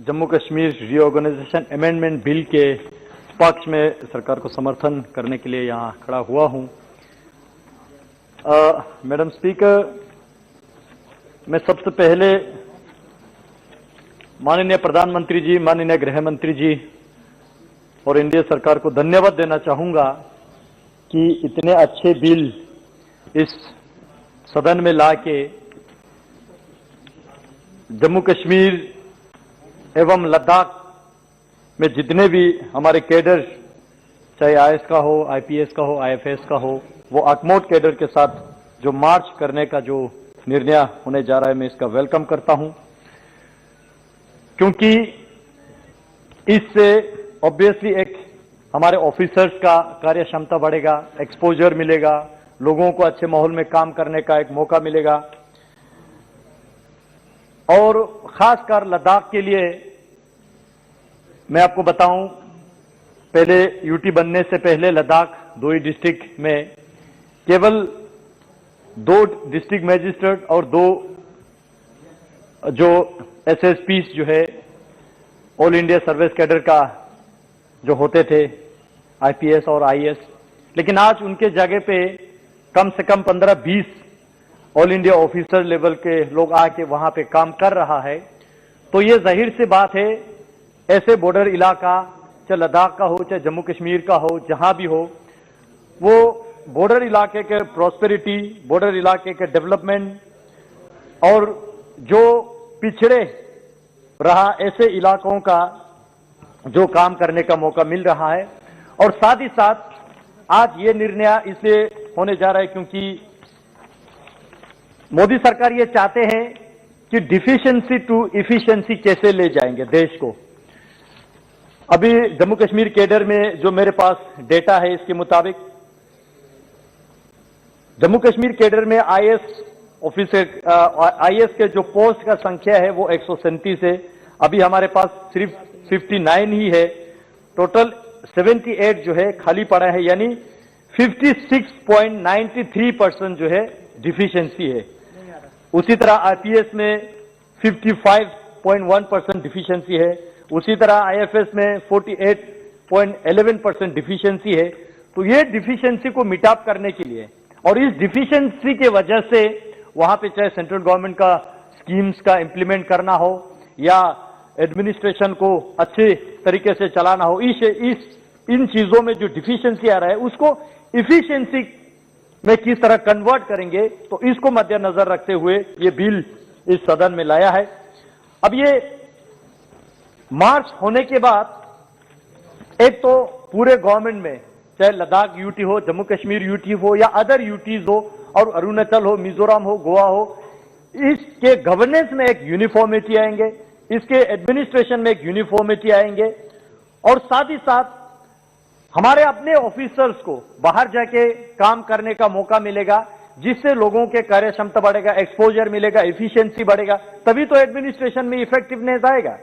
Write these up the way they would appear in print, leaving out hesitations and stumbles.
Jammu Kashmir reorganisation amendment bill के पक्ष में सरकार को समर्थन करने के लिए यहां खड़ा हुआ हूं। मैडम स्पीकर, मैं सबसे पहले माननीय प्रधानमंत्री जी, माननीय गृह मंत्री जी और एनडीए सरकार को धन्यवाद देना चाहूंगा कि इतने अच्छे बिल इस सदन में लाके जम्मू कश्मीर एवं लद्दाख में जितने भी हमारे कैडर, चाहे आईएएस का हो, आईपीएस का हो, आईएफएस का हो, वो अकमोट कैडर के साथ जो मार्च करने का जो निर्णय होने जा रहा है, मैं इसका वेलकम करता हूं, क्योंकि इससे ऑब्वियसली एक हमारे ऑफिसर्स का कार्य क्षमता बढ़ेगा, एक्सपोजर मिलेगा, लोगों को अच्छे माहौल में काम करने का एक मौका मिलेगा। और खासकर लद्दाख के लिए मैं आपको बताऊं, पहले यूटी बनने से पहले लद्दाख 2 ही डिस्ट्रिक्ट में केवल 2 डिस्ट्रिक्ट मजिस्ट्रेट और 2 जो एसएसपी जो है ऑल इंडिया सर्विस कैडर का जो होते थे, आईपीएस और आईएएस, लेकिन आज उनके जगह पे कम से कम 15-20 ऑल इंडिया ऑफिसर लेवल के लोग आके वहां पे काम कर रहा है। तो ये जाहिर सी बात है, ऐसे बॉर्डर इलाका, चाहे लद्दाख का हो, चाहे जम्मू कश्मीर का हो, जहां भी हो, वो बॉर्डर इलाके के प्रॉस्पेरिटी, बॉर्डर इलाके के डेवलपमेंट और जो पिछड़े रहा ऐसे इलाकों का जो काम करने का मौका मिल रहा है। और साथ ही साथ आज ये निर्णय इसलिए होने जा रहा है क्योंकि मोदी सरकार ये चाहते हैं कि डिफिशिएंसी टू इफिशिएंसी कैसे ले जाएंगे देश को। अभी जम्मू कश्मीर कैडर में जो मेरे पास डेटा है, इसके मुताबिक जम्मू कश्मीर कैडर में आईएएस ऑफिसर, आईएएस के जो पोस्ट का संख्या है वो 137 है। अभी हमारे पास सिर्फ 59 ही है। टोटल 78 जो है खाली पड़ा है, यानी 56.93% जो है डिफिशिएंसी है। उसी तरह आईपीएस में 55.1% डिफिशिएंसी है। उसी तरह आईएफएस में 48.11% डिफिशिएंसी है। तो ये डिफिशिएंसी को मिटाप करने के लिए और इस डिफिशिएंसी के वजह से वहां पे चाहे सेंट्रल गवर्नमेंट का स्कीम्स का इंप्लीमेंट करना हो या एडमिनिस्ट्रेशन को अच्छे तरीके से चलाना हो, इन चीजों में जो डिफिशिएंसी आ रहा है उसको इफिशिएंसी में किस तरह कन्वर्ट करेंगे, तो इसको मद्देनजर रखते हुए ये बिल इस सदन में लाया है। अब ये मार्च होने के बाद एक तो पूरे गवर्नमेंट में, चाहे लद्दाख यूटी हो, जम्मू कश्मीर यूटी हो या अदर यूटीज हो, और अरुणाचल हो, मिजोरम हो, गोवा हो, इसके गवर्नेंस में एक यूनिफॉर्मिटी आएंगे, इसके एडमिनिस्ट्रेशन में एक यूनिफॉर्मिटी आएंगे, और साथ ही साथ हमारे अपने ऑफिसर्स को बाहर जाके काम करने का मौका मिलेगा, जिससे लोगों के कार्य क्षमता बढ़ेगा, एक्सपोजर मिलेगा, एफिशिएंसी बढ़ेगा, तभी तो एडमिनिस्ट्रेशन में इफेक्टिवनेस आएगा।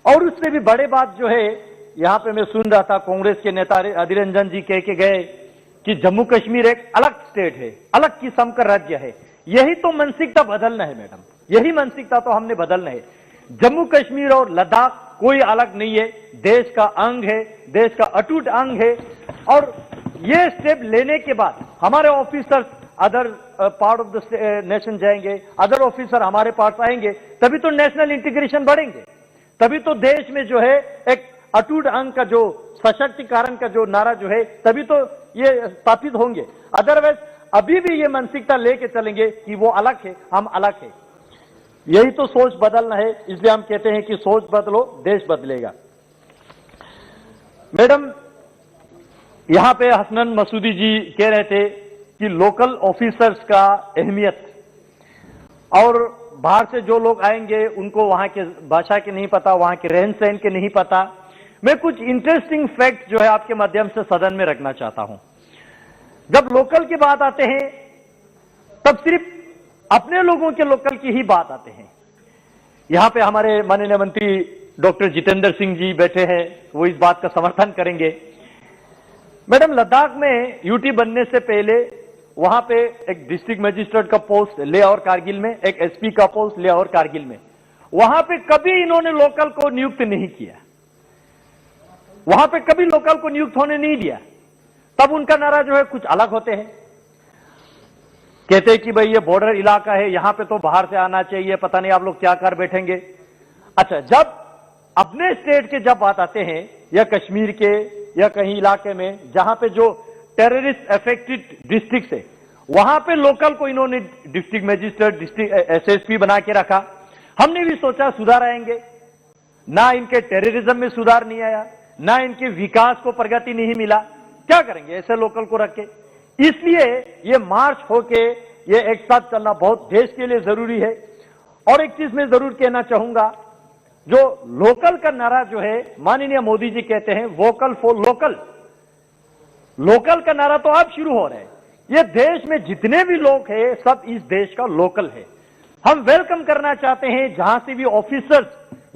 और उससे भी बड़े बात जो है, यहां पे मैं सुन रहा था कांग्रेस के नेता अधीर रंजन जी कह के गए कि जम्मू कश्मीर एक अलग स्टेट है, अलग किस्म का राज्य है। यही तो मानसिकता बदलना है मैडम, यही मानसिकता तो हमने बदलना है। जम्मू कश्मीर और लद्दाख कोई अलग नहीं है, देश का अंग है, देश का अटूट अंग है। और ये स्टेप लेने के बाद हमारे officers other part of the nation जाएंगे, अदर ऑफिसर हमारे पास आएंगे, तभी तो नेशनल इंटीग्रेशन बढ़ेंगे, तभी तो देश में जो है एक अटूट अंग का जो सशक्तिकरण का जो नारा जो है, तभी तो ये स्थापित होंगे। अदरवाइज अभी भी ये मानसिकता लेके चलेंगे कि वो अलग है, हम अलग है। यही तो सोच बदलना है, इसलिए हम कहते हैं कि सोच बदलो, देश बदलेगा। मैडम, यहां पे हसनैन मसूदी जी कह रहे थे कि लोकल ऑफिसर्स का अहमियत, और बाहर से जो लोग आएंगे उनको वहां के भाषा के नहीं पता, वहां के रहन सहन के नहीं पता। मैं कुछ इंटरेस्टिंग फैक्ट जो है आपके माध्यम से सदन में रखना चाहता हूं। जब लोकल की बात आते हैं तब सिर्फ अपने लोगों के लोकल की ही बात आते हैं। यहां पे हमारे माननीय मंत्री डॉक्टर जितेंद्र सिंह जी बैठे हैं, वो इस बात का समर्थन करेंगे। मैडम, लद्दाख में यूटी बनने से पहले वहां पे एक डिस्ट्रिक्ट मजिस्ट्रेट का पोस्ट ले और कारगिल में, एक एसपी का पोस्ट ले और कारगिल में। वहां पे कभी इन्होंने लोकल को नियुक्त नहीं किया, वहां पे कभी लोकल को नियुक्त होने नहीं दिया। तब उनका नारा जो है कुछ अलग होते हैं, कहते हैं कि भाई ये बॉर्डर इलाका है, यहां पे तो बाहर से आना चाहिए, पता नहीं आप लोग क्या कर बैठेंगे। अच्छा, जब अपने स्टेट के जब बात आते हैं या कश्मीर के या कहीं इलाके में जहां पे जो टेररिस्ट अफेक्टेड डिस्ट्रिक्ट है, वहां पे लोकल को इन्होंने डिस्ट्रिक्ट मजिस्ट्रेट, डिस्ट्रिक्ट एसएसपी बना के रखा। हमने भी सोचा सुधार आएंगे, ना इनके टेररिज्म में सुधार नहीं आया, ना इनके विकास को प्रगति नहीं मिला। क्या करेंगे ऐसे लोकल को रख के? इसलिए ये मार्च होके ये एक साथ चलना बहुत देश के लिए जरूरी है। और एक चीज मैं जरूर कहना चाहूंगा, जो लोकल का नारा जो है माननीय मोदी जी कहते हैं वोकल फॉर लोकल, लोकल का नारा तो अब शुरू हो रहा है। ये देश में जितने भी लोग हैं सब इस देश का लोकल है। हम वेलकम करना चाहते हैं जहां से भी ऑफिसर्स,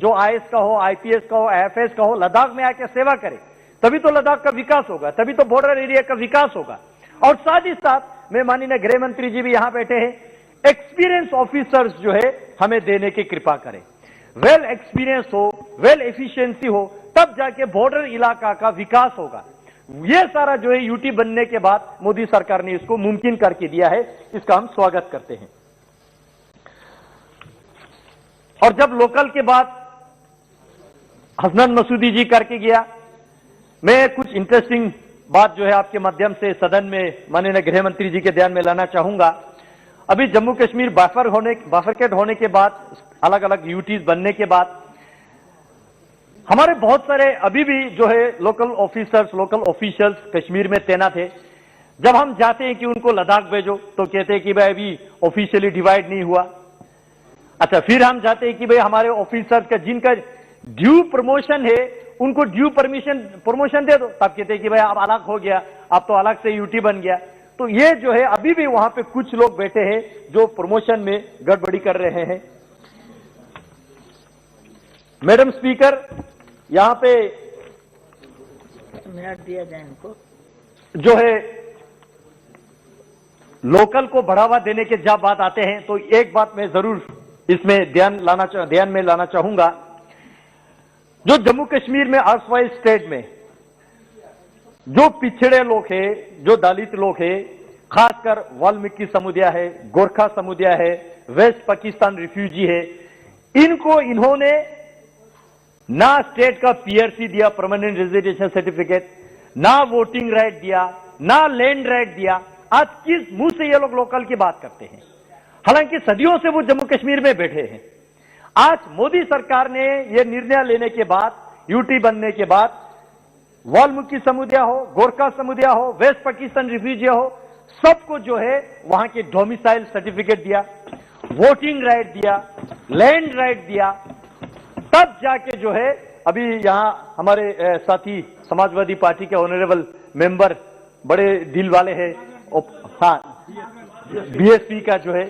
जो आईएएस का हो, आईपीएस का हो, आईएफएस का हो, लद्दाख में आके सेवा करे, तभी तो लद्दाख का विकास होगा, तभी तो बॉर्डर एरिया का विकास होगा। और साथ ही साथ मैं माननीय गृह मंत्री जी भी यहां बैठे हैं, एक्सपीरियंस ऑफिसर्स जो है हमें देने की कृपा करें। वेल एक्सपीरियंस हो, वेल एफिशिएंसी हो, तब जाके बॉर्डर इलाका का विकास होगा। ये सारा जो है यूटी बनने के बाद मोदी सरकार ने इसको मुमकिन करके दिया है, इसका हम स्वागत करते हैं। और जब लोकल के बाद हसनैन मसूदी जी करके गया, मैं कुछ इंटरेस्टिंग बात जो है आपके माध्यम से सदन में माननीय गृह मंत्री जी के ध्यान में लाना चाहूंगा। अभी जम्मू कश्मीर बाइफरकेट होने के बाद, अलग अलग यूटीज बनने के बाद, हमारे बहुत सारे अभी भी जो है local officers, local officials Kashmir में तैनात है। जब हम जाते हैं कि उनको लद्दाख भेजो तो कहते हैं कि भाई अभी ऑफिशियली डिवाइड नहीं हुआ। अच्छा, फिर हम जाते हैं कि भाई हमारे ऑफिसर्स का जिनका ड्यू प्रमोशन है उनको ड्यू प्रमोशन दे दो, तब कहते हैं कि भाई अब अलग हो गया, अब तो अलग से यूटी बन गया। तो ये जो है अभी भी वहां पे कुछ लोग बैठे हैं जो प्रमोशन में गड़बड़ी कर रहे हैं। मैडम स्पीकर, यहां पे मिनट दिया जाए इनको, जो है लोकल को बढ़ावा देने के जब बात आते हैं तो एक बात मैं जरूर इसमें ध्यान में लाना चाहूंगा। जो जम्मू कश्मीर में अर्सवाइल स्टेट में जो पिछड़े लोग हैं, जो दलित लोग हैं, खासकर वाल्मीकि समुदाय है, गोरखा समुदाय है, वेस्ट पाकिस्तान रिफ्यूजी है, इनको इन्होंने ना स्टेट का पीआरसी दिया, परमानेंट रेजिडेंशियल सर्टिफिकेट, ना वोटिंग राइट दिया, ना लैंड राइट दिया। आज किस मुंह से ये लोग लोकल की बात करते हैं? हालांकि सदियों से वो जम्मू कश्मीर में बैठे हैं। आज मोदी सरकार ने यह निर्णय लेने के बाद, यूटी बनने के बाद, वाल्मीकि समुदाय हो, गोरखा समुदाय हो, वेस्ट पाकिस्तान रिफ्यूजी हो, सबको जो है वहां के डोमिसाइल सर्टिफिकेट दिया, वोटिंग राइट दिया, लैंड राइट दिया। तब जाके जो है अभी यहां हमारे साथी समाजवादी पार्टी के ऑनरेबल मेंबर, बड़े दिल वाले हैं, हाँ, बीएसपी का जो है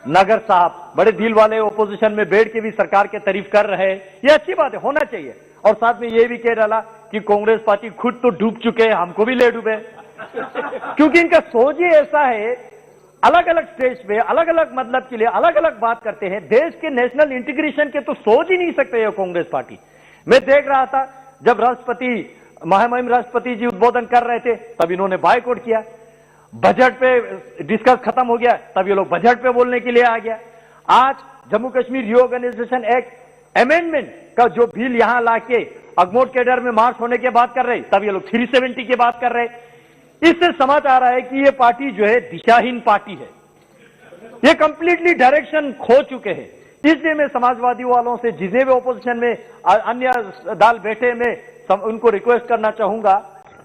नगर साहब, बड़े दिल वाले ओपोजिशन में बैठ के भी सरकार के तारीफ कर रहे हैं। ये अच्छी बात है, होना चाहिए। और साथ में ये भी कह रहा कि कांग्रेस पार्टी खुद तो डूब चुके हैं, हमको भी ले डूबे, क्योंकि इनका सोच ही ऐसा है, अलग अलग स्टेज पे अलग अलग मतलब के लिए अलग अलग बात करते हैं। देश के नेशनल इंटीग्रेशन के तो सोच ही नहीं सकते ये कांग्रेस पार्टी। मैं देख रहा था जब राष्ट्रपति, महामहिम राष्ट्रपति जी उद्बोधन कर रहे थे तब इन्होंने बायकॉट किया, बजट पे डिस्कस खत्म हो गया तब ये लोग बजट पे बोलने के लिए आ गया। आज Jammu Kashmir reorganisation act amendment का जो बिल यहां लाके अगमोट कैडर में मार्च होने की बात कर रहे, तब ये लोग 370 की बात कर रहे। इससे समझ आ रहा है कि ये पार्टी जो है दिशाहीन पार्टी है, ये कंप्लीटली डायरेक्शन खो चुके हैं। इसलिए मैं समाजवादी वालों से, जितने भी ओपोजिशन में अन्य दल बैठे, में उनको रिक्वेस्ट करना चाहूंगा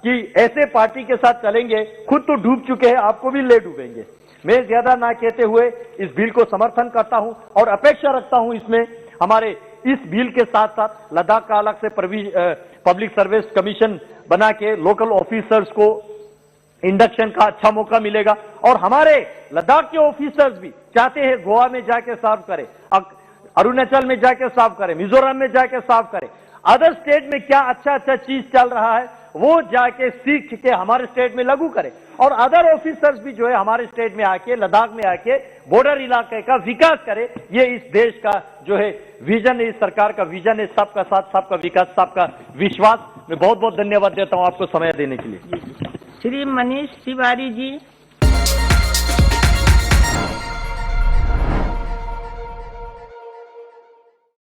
कि ऐसे पार्टी के साथ चलेंगे, खुद तो डूब चुके हैं, आपको भी ले डूबेंगे। मैं ज्यादा ना कहते हुए इस बिल को समर्थन करता हूं और अपेक्षा रखता हूं इसमें हमारे इस बिल के साथ साथ लद्दाख का अलग से पब्लिक सर्विस कमीशन बना के लोकल ऑफिसर्स को इंडक्शन का अच्छा मौका मिलेगा। और हमारे लद्दाख के ऑफिसर्स भी चाहते हैं गोवा में जाके सर्व करें, अरुणाचल में जाके सर्व करें, मिजोरम में जाके सर्व करें, अदर स्टेट में क्या अच्छा अच्छा चीज चल रहा है वो जाके सीख के हमारे स्टेट में लागू करें। और अदर ऑफिसर्स भी जो है हमारे स्टेट में आके, लद्दाख में आके बॉर्डर इलाके का विकास करे। ये इस देश का जो है विजन, इस सरकार का विजन है, सबका साथ, सबका विकास, सबका विश्वास। मैं बहुत बहुत धन्यवाद देता हूं आपको समय देने के लिए। श्री मनीष तिवारी जी।